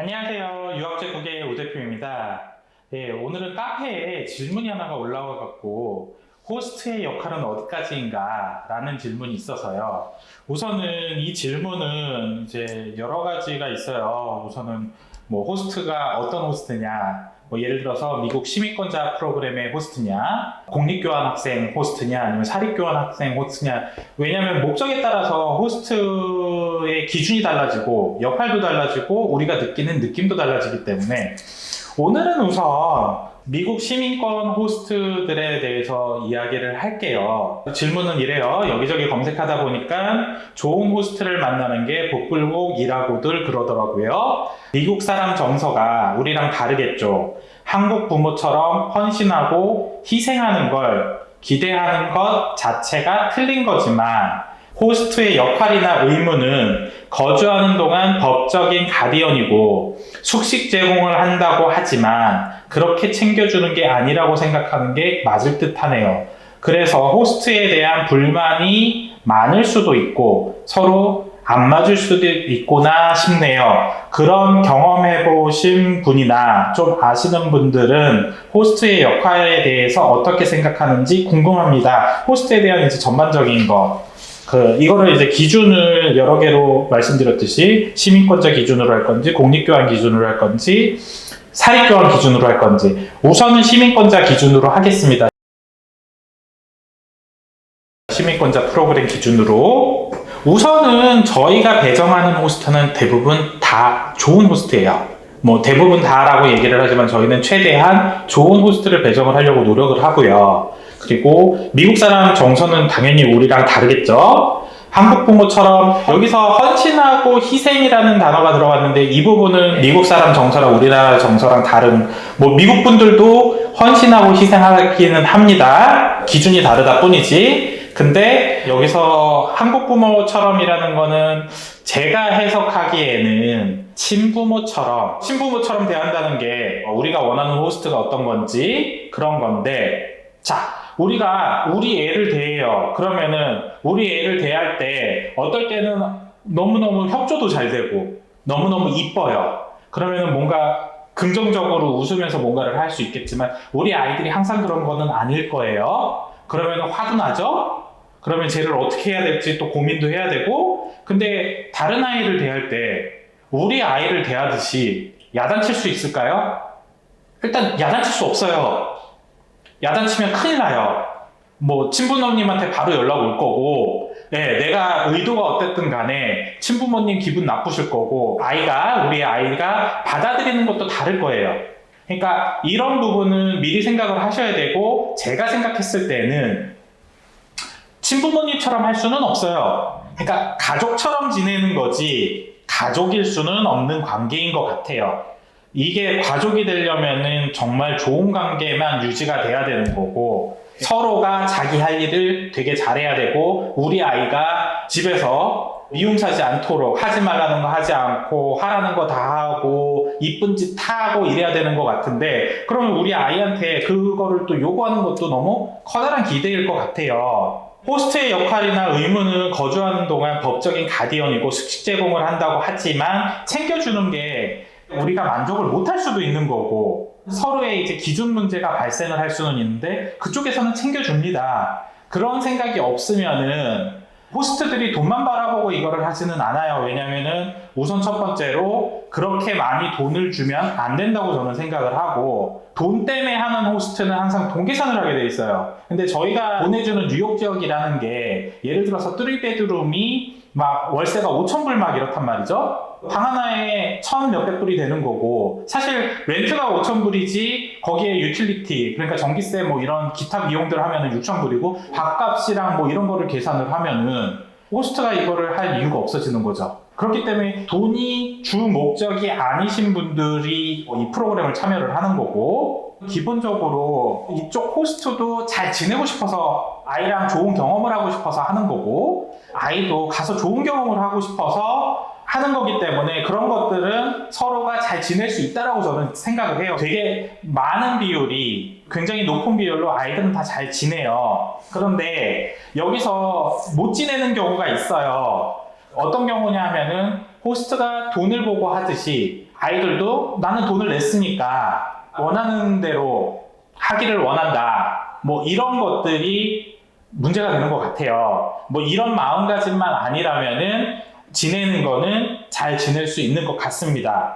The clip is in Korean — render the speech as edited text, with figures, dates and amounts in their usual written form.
안녕하세요. 유학제국의 오 대표입니다. 네, 오늘은 카페에 질문이 하나가 올라와 갖고 호스트의 역할은 어디까지인가 라는 질문이 있어서요. 우선은 이 질문은 이제 여러 가지가 있어요. 우선은 뭐 호스트가 어떤 호스트냐, 뭐 예를 들어서 미국 시민권자 프로그램의 호스트냐, 공립교환학생 호스트냐, 아니면 사립교환학생 호스트냐. 왜냐하면 목적에 따라서 호스트의 기준이 달라지고 역할도 달라지고 우리가 느끼는 느낌도 달라지기 때문에 오늘은 우선 미국 시민권 호스트들에 대해서 이야기를 할게요. 질문은 이래요. 여기저기 검색하다 보니까 좋은 호스트를 만나는 게 복불복이라고들 그러더라고요. 미국 사람 정서가 우리랑 다르겠죠. 한국 부모처럼 헌신하고 희생하는 걸 기대하는 것 자체가 틀린 거지만 호스트의 역할이나 의무는 거주하는 동안 법적인 가디언이고 숙식 제공을 한다고 하지만 그렇게 챙겨주는 게 아니라고 생각하는 게 맞을 듯 하네요. 그래서 호스트에 대한 불만이 많을 수도 있고 서로 안 맞을 수도 있구나 싶네요. 그런 경험해보신 분이나 좀 아시는 분들은 호스트의 역할에 대해서 어떻게 생각하는지 궁금합니다. 호스트에 대한 이제 전반적인 거. 이거를 이제 기준을 여러 개로 말씀드렸듯이 시민권자 기준으로 할 건지, 공립교환 기준으로 할 건지, 사립교환 기준으로 할 건지, 우선은 시민권자 기준으로 하겠습니다. 시민권자 프로그램 기준으로. 우선은 저희가 배정하는 호스트는 대부분 다 좋은 호스트예요. 뭐 대부분 다라고 얘기를 하지만 저희는 최대한 좋은 호스트를 배정을 하려고 노력을 하고요. 그리고 미국 사람 정서는 당연히 우리랑 다르겠죠. 한국 부모처럼 여기서 헌신하고 희생이라는 단어가 들어갔는데 이 부분은 미국 사람 정서랑 우리나라 정서랑 다른, 뭐 미국 분들도 헌신하고 희생하기는 합니다. 기준이 다르다 뿐이지. 근데 여기서 한국 부모처럼이라는 거는 제가 해석하기에는 친부모처럼 대한다는 게 우리가 원하는 호스트가 어떤 건지 그런 건데, 자, 우리가 우리 애를 대해요. 그러면은 우리 애를 대할 때 어떨 때는 너무너무 협조도 잘 되고 너무너무 이뻐요. 그러면은 뭔가 긍정적으로 웃으면서 뭔가를 할 수 있겠지만 우리 아이들이 항상 그런 거는 아닐 거예요. 그러면 화도 나죠? 그러면 쟤를 어떻게 해야 될지 또 고민도 해야 되고, 근데 다른 아이를 대할 때 우리 아이를 대하듯이 야단칠 수 있을까요? 일단 야단칠 수 없어요. 야단치면 큰일 나요. 뭐 친부모님한테 바로 연락 올 거고, 네, 내가 의도가 어땠든 간에 친부모님 기분 나쁘실 거고, 우리 아이가 받아들이는 것도 다를 거예요. 그러니까 이런 부분은 미리 생각을 하셔야 되고, 제가 생각했을 때는 친부모님처럼 할 수는 없어요. 그러니까 가족처럼 지내는 거지 가족일 수는 없는 관계인 것 같아요. 이게 가족이 되려면은 정말 좋은 관계만 유지가 돼야 되는 거고, 서로가 자기 할 일을 되게 잘해야 되고, 우리 아이가 집에서 미움사지 않도록 하지 말라는 거 하지 않고 하라는 거 다 하고 이쁜 짓 다 하고 이래야 되는 것 같은데, 그러면 우리 아이한테 그거를 또 요구하는 것도 너무 커다란 기대일 것 같아요. 호스트의 역할이나 의무는 거주하는 동안 법적인 가디언이고 숙식 제공을 한다고 하지만 챙겨주는 게 우리가 만족을 못할 수도 있는 거고, 서로의 이제 기준 문제가 발생을 할 수는 있는데 그쪽에서는 챙겨줍니다. 그런 생각이 없으면은 호스트들이 돈만 바라보고 이거를 하지는 않아요. 왜냐면은 우선 첫 번째로 그렇게 많이 돈을 주면 안 된다고 저는 생각을 하고, 돈 때문에 하는 호스트는 항상 돈 계산을 하게 돼 있어요. 근데 저희가 보내주는 뉴욕 지역이라는 게 예를 들어서 3베드룸이 막 월세가 5,000불 막 이렇단 말이죠. 방 하나에 1,000 몇백 불이 되는 거고, 사실 렌트가 5,000불이지 거기에 유틸리티, 그러니까 전기세 뭐 이런 기타 비용들 하면은 6,000불이고 밥값이랑 뭐 이런 거를 계산을 하면은 호스트가 이거를 할 이유가 없어지는 거죠. 그렇기 때문에 돈이 주 목적이 아니신 분들이 이 프로그램을 참여를 하는 거고, 기본적으로 이쪽 호스트도 잘 지내고 싶어서 아이랑 좋은 경험을 하고 싶어서 하는 거고, 아이도 가서 좋은 경험을 하고 싶어서 하는 거기 때문에 그런 것들은 서로가 잘 지낼 수 있다라고 저는 생각을 해요. 되게 많은 비율이, 굉장히 높은 비율로 아이들은 다 잘 지내요. 그런데 여기서 못 지내는 경우가 있어요. 어떤 경우냐 하면은 호스트가 돈을 보고 하듯이 아이들도 나는 돈을 냈으니까 원하는 대로 하기를 원한다. 뭐 이런 것들이 문제가 되는 것 같아요. 뭐 이런 마음가짐만 아니라면은 지내는 거는 잘 지낼 수 있는 것 같습니다.